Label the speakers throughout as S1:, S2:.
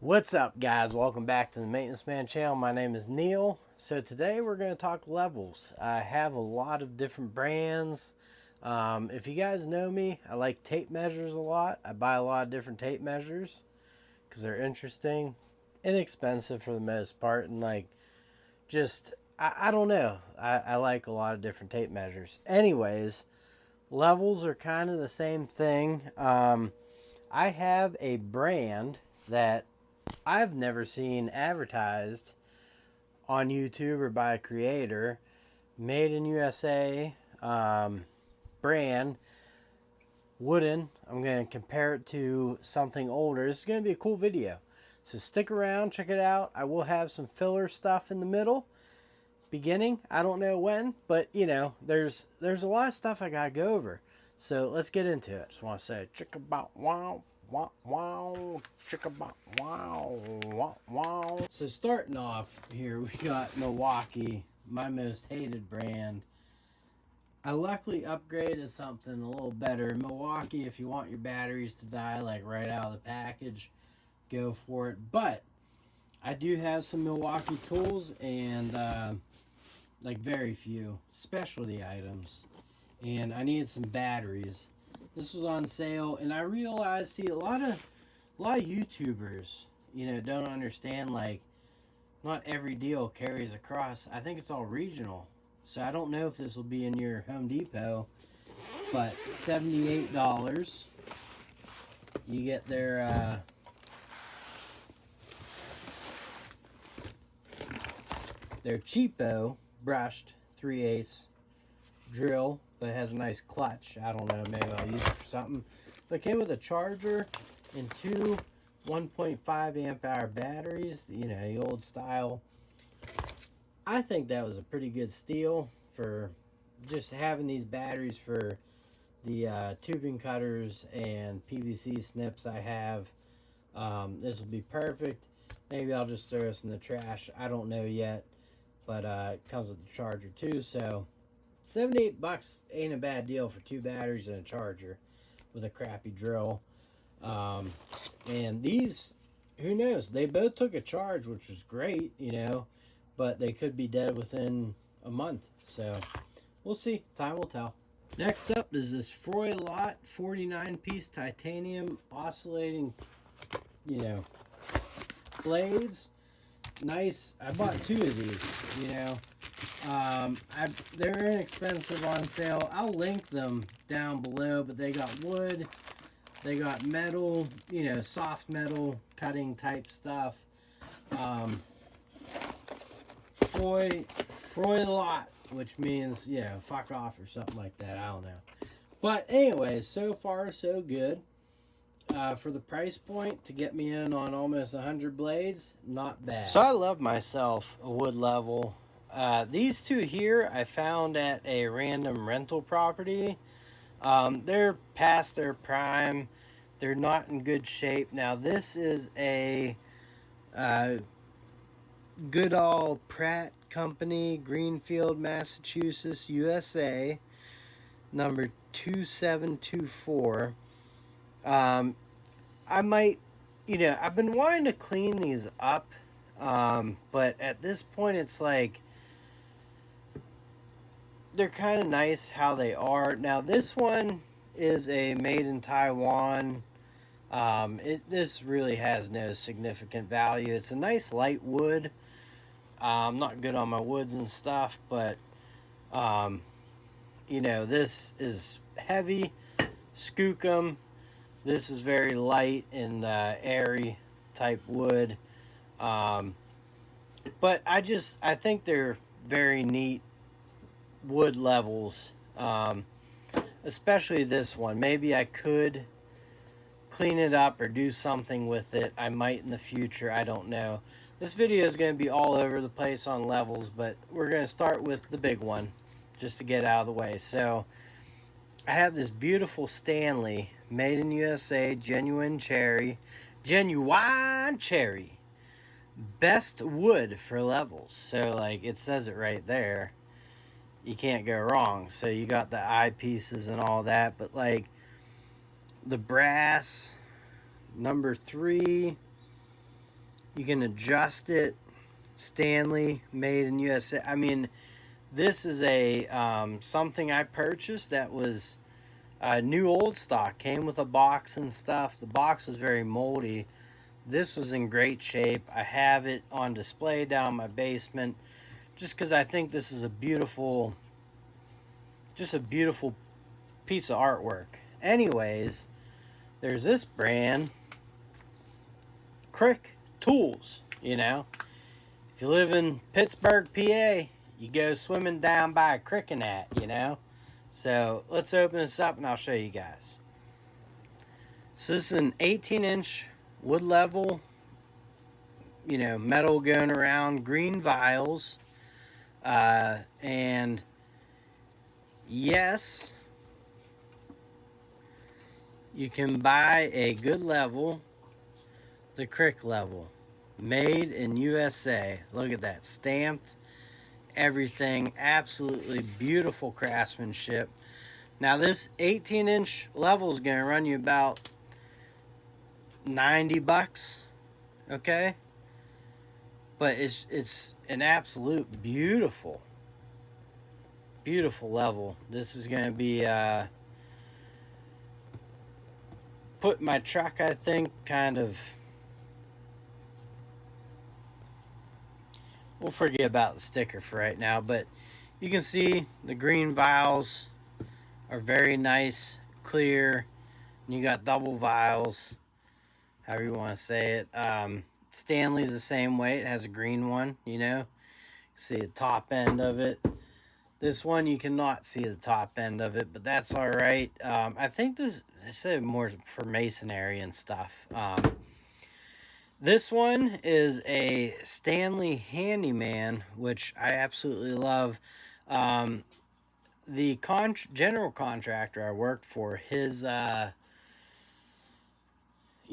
S1: What's up, guys? Welcome back to the Maintenance Man channel. My name is Neil. So today we're going to talk levels. I have a lot of different brands. If you guys know me, I like tape measures a lot. I buy a lot of different tape measures because they're interesting, inexpensive for the most part, and I don't know. I like a lot of different tape measures. Anyways, levels are kind of the same thing. I have a brand that I've never seen advertised on YouTube or by a creator. Made in USA, brand, wooden. I'm going to compare it to something older. This is going to be a cool video. So stick around, check it out. I will have some filler stuff in the middle. Beginning, I don't know when, but you know, there's a lot of stuff I got to go over. So let's get into it. Just want to say, chicka about wow. Wow, wow, chicka wow, wow, wow. So starting off here, we got Milwaukee, my most hated brand. I luckily upgraded something a little better. Milwaukee, if you want your batteries to die like right out of the package, go for it. But I do have some Milwaukee tools and like very few specialty items. And I needed some batteries. This was on sale, and I realized, see, a lot of YouTubers, you know, don't understand, like, not every deal carries across. I think it's all regional. So I don't know if this will be in your Home Depot, but $78. You get their cheapo brushed 3/8 drill, but it has a nice clutch. I don't know, maybe I'll use it for something. But it came with a charger and two 1.5 amp hour batteries, you know, the old style. I think that was a pretty good steal for just having these batteries for the tubing cutters and PVC snips I have. This will be perfect. Maybe I'll just throw this in the trash. I don't know yet, but it comes with the charger too, so $78 ain't a bad deal for two batteries and a charger with a crappy drill. And these, who knows, they both took a charge, which was great, you know, but they could be dead within a month. So we'll see. Time will tell. Next up is this Froy-Lot 49-piece titanium oscillating, you know, blades. Nice. I bought two of these, you know. They're inexpensive on sale. I'll link them down below, but they got wood, they got metal, you know, soft metal cutting type stuff. Froy-Lot, which means, you know, fuck off or something like that. I don't know. But anyways, so far so good. For the price point, to get me in on almost 100 blades, not bad. So I love myself a wood level. These two here I found at a random rental property. They're past their prime. They're not in good shape. Now this is a Goodall Pratt Company, Greenfield, Massachusetts, USA, number 2724. I might, you know, I've been wanting to clean these up, but at this point it's like they're kind of nice how they are. Now this one is a made in Taiwan. This really has no significant value. It's a nice light wood. I'm not good on my woods and stuff, but you know, this is heavy skookum. This is very light and airy type wood. But I think they're very neat wood levels, especially this one. Maybe I could clean it up or do something with it. I might in the future. I don't know. This video is going to be all over the place on levels, but we're going to start with the big one just to get out of the way. So I have this beautiful Stanley, made in USA, genuine cherry, best wood for levels. So like it says it right there, you can't go wrong. So you got the eyepieces and all that, but like the brass number 3, You can adjust it. Stanley, made in USA. I mean, this is a something I purchased that was new old stock. Came with a box and stuff. The box was very moldy. This was in great shape. I have it on display down in my basement just because I think this is a beautiful piece of artwork. Anyways, there's this brand, Crick Tools. You know, if you live in Pittsburgh, PA, you go swimming down by a creek and that, you know. So let's open this up and I'll show you guys. So this is an 18-inch wood level, you know, metal going around, green vials. And yes, you can buy a good level, the Crick level, made in USA. Look at that, stamped, everything, absolutely beautiful craftsmanship. Now this 18-inch level is going to run you about $90, okay? But it's an absolute beautiful level. This is going to be put in my truck, I think, kind of. We'll forget about the sticker for right now, but you can see the green vials are very nice, clear, and you got double vials, however you want to say it. Stanley's the same way. It has a green one, you know. See the top end of it. This one you cannot see the top end of it, but that's all right. I think this, I said, more for masonry and stuff. This one is a Stanley Handyman, which I absolutely love. The general contractor I worked for, his you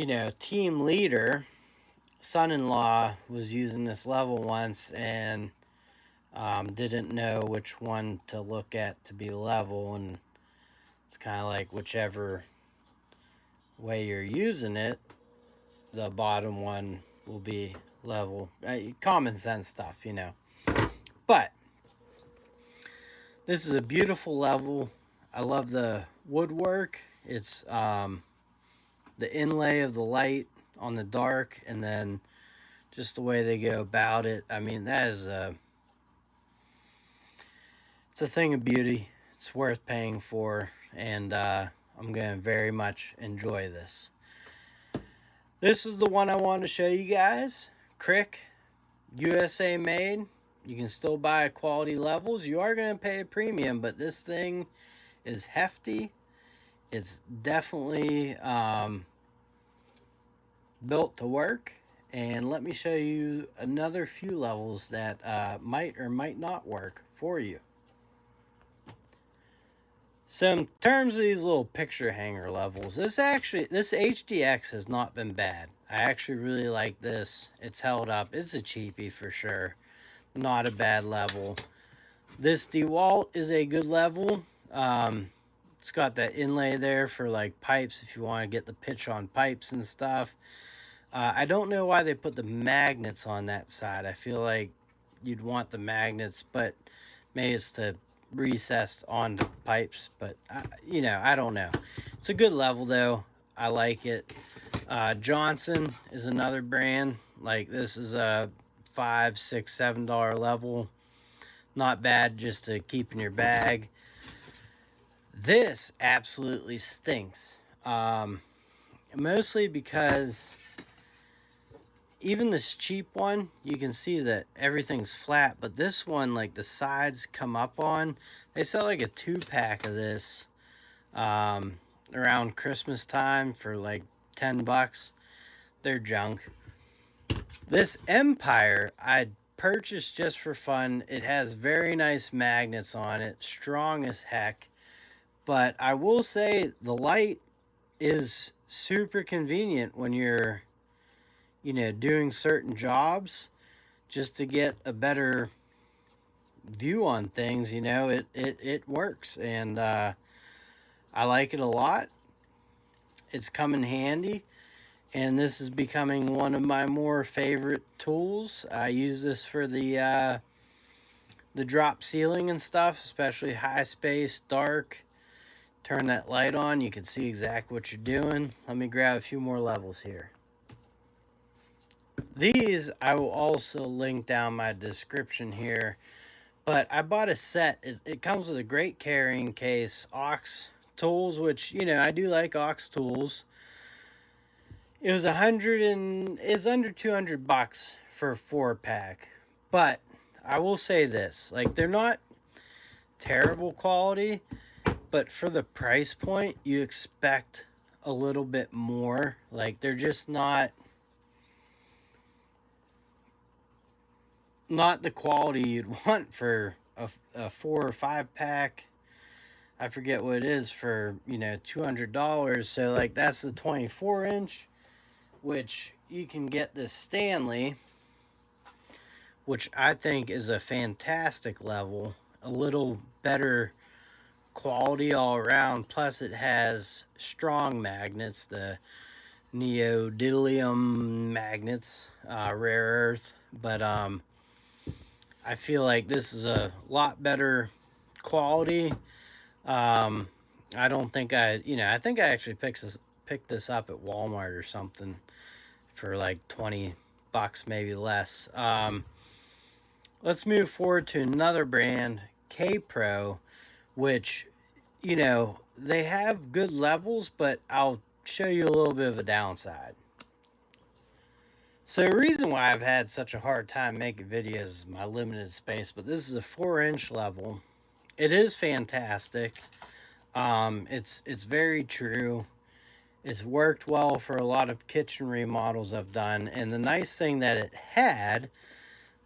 S1: know, team leader, son-in-law, was using this level once and didn't know which one to look at to be level, and it's kind of like whichever way you're using it, the bottom one will be level. Common sense stuff, you know. But this is a beautiful level. I love the woodwork. It's the inlay of the light on the dark, and then just the way they go about it. I mean, that is it's a thing of beauty. It's worth paying for, and I'm going to very much enjoy this. This is the one I wanted to show you guys. Crick, USA made. You can still buy quality levels. You are going to pay a premium, but this thing is hefty. It's definitely built to work. And let me show you another few levels that might or might not work for you. So in terms of these little picture hanger levels, this HDX has not been bad. I actually really like this. It's held up. It's a cheapie for sure. Not a bad level. This DeWalt is a good level. It's got that inlay there for like pipes if you want to get the pitch on pipes and stuff. I don't know why they put the magnets on that side. I feel like you'd want the magnets, but maybe it's to recessed onto pipes, but you know, I don't know. It's a good level though. I like it. Johnson is another brand. Like, this is a $5, $6, $7 level. Not bad just to keep in your bag. This absolutely stinks. Mostly because even this cheap one, you can see that everything's flat, but this one, like, the sides come up on. They sell like a 2-pack of this around Christmas time for like $10. They're junk. This Empire I purchased just for fun. It has very nice magnets on it, strong as heck. But I will say the light is super convenient when you're, you know, doing certain jobs, just to get a better view on things. You know, it works, and I like it a lot. It's come in handy, and this is becoming one of my more favorite tools. I use this for the drop ceiling and stuff, especially high space, dark. Turn that light on, you can see exactly what you're doing. Let me grab a few more levels here. These I will also link down my description here. But I bought a set. It comes with a great carrying case, aux tools, which, you know, I do like aux tools. It was it's under $200 for a 4-pack. But I will say this, like, they're not terrible quality, but for the price point, you expect a little bit more. Like, they're just not the quality you'd want for a 4 or 5-pack. I forget what it is for, you know, $200. So, like, that's the 24-inch, which you can get this Stanley, which I think is a fantastic level, a little better quality all around. Plus, it has strong magnets, the neodymium magnets, rare earth. But I feel like this is a lot better quality. I don't think I think I actually picked this up at Walmart or something for like $20, maybe less. Let's move forward to another brand, KAPRO, which, you know, they have good levels, but I'll show you a little bit of a downside. So the reason why I've had such a hard time making videos is my limited space, but this is a 4-inch level. It is fantastic. It's very true. It's worked well for a lot of kitchen remodels I've done, and the nice thing that it had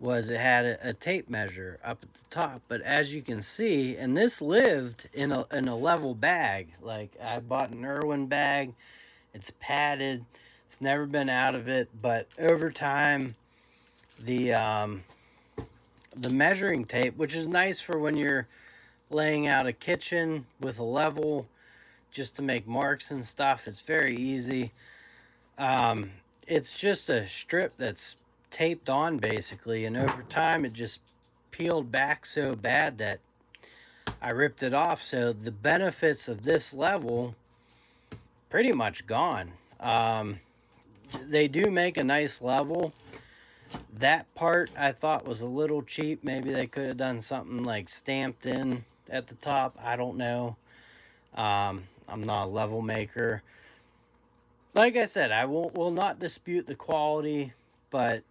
S1: was it had a tape measure up at the top. But as you can see, and this lived in a level bag. Like, I bought an Irwin bag. It's padded. It's never been out of it. But over time, the measuring tape, which is nice for when you're laying out a kitchen with a level, just to make marks and stuff. It's very easy. It's just a strip that's taped on basically, and over time it just peeled back so bad that I ripped it off. So the benefits of this level pretty much gone. They do make a nice level. That part I thought was a little cheap. Maybe they could have done something like stamped in at the top. I don't know. I'm not a level maker. Like I said, I will not dispute the quality, but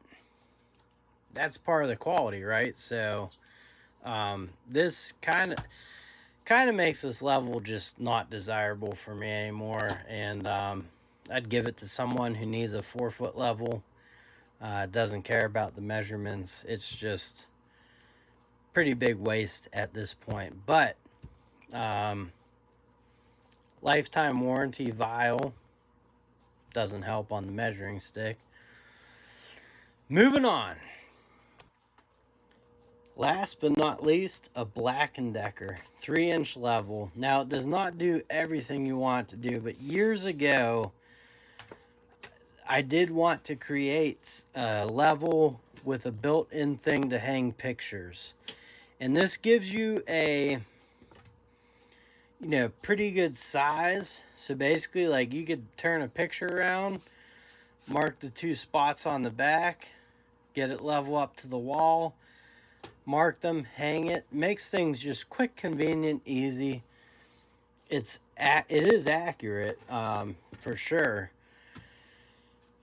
S1: that's part of the quality, right? So this kind of makes this level just not desirable for me anymore, and I'd give it to someone who needs a 4-foot level. Doesn't care about the measurements. It's just pretty big waste at this point. But lifetime warranty vial doesn't help on the measuring stick. Moving on. Last but not least, a Black & Decker 3-inch level. Now, it does not do everything you want it to do, but years ago, I did want to create a level with a built-in thing to hang pictures. And this gives you a, you know, pretty good size. So basically, like, you could turn a picture around, mark the 2 spots on the back, get it level up to the wall, mark them, hang it. Makes things just quick, convenient, easy. It is accurate, for sure.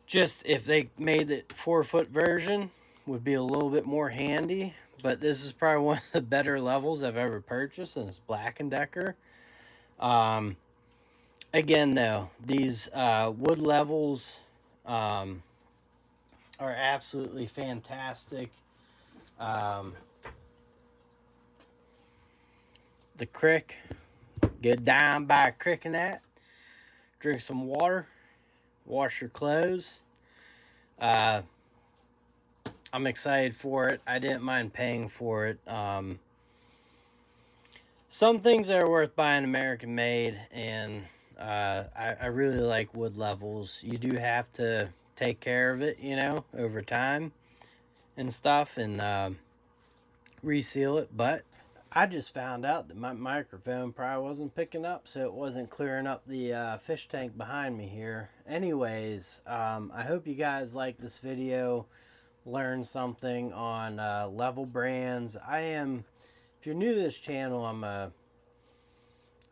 S1: Just if they made the 4-foot version, would be a little bit more handy. But this is probably one of the better levels I've ever purchased, and it's Black & Decker. Again, though, these wood levels are absolutely fantastic. The Crick, get down by a crick and that. Drink some water, wash your clothes. I'm excited for it. I didn't mind paying for it. Some things are worth buying American made, and I really like wood levels. You do have to take care of it, you know, over time and stuff, and reseal it. But I just found out that my microphone probably wasn't picking up, so it wasn't clearing up the fish tank behind me here. Anyways, I hope you guys like this video, learn something on level brands. If you're new to this channel, I'm a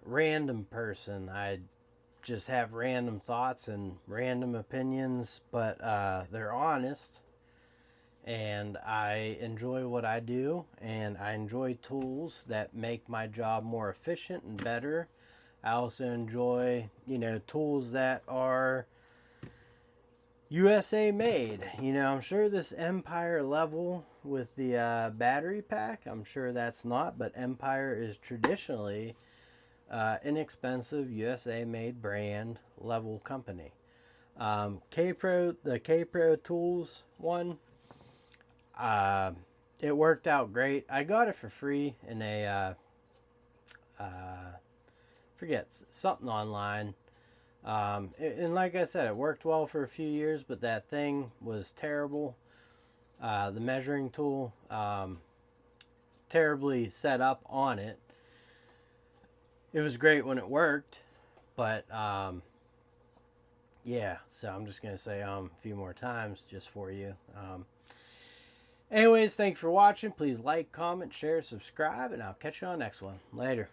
S1: random person. I just have random thoughts and random opinions, but they're honest. And I enjoy what I do, and I enjoy tools that make my job more efficient and better. I also enjoy, you know, tools that are USA made. You know, I'm sure this Empire level with the battery pack, I'm sure that's not, but Empire is traditionally inexpensive USA made brand level company. KAPRO, the KAPRO tools one, it worked out great. I got it for free in a forget something online. And like I said, it worked well for a few years, but that thing was terrible. The measuring tool, terribly set up on it. It was great when it worked, but yeah. So I'm just gonna say a few more times just for you. Anyways, thanks for watching. Please like, comment, share, subscribe, and I'll catch you on the next one. Later.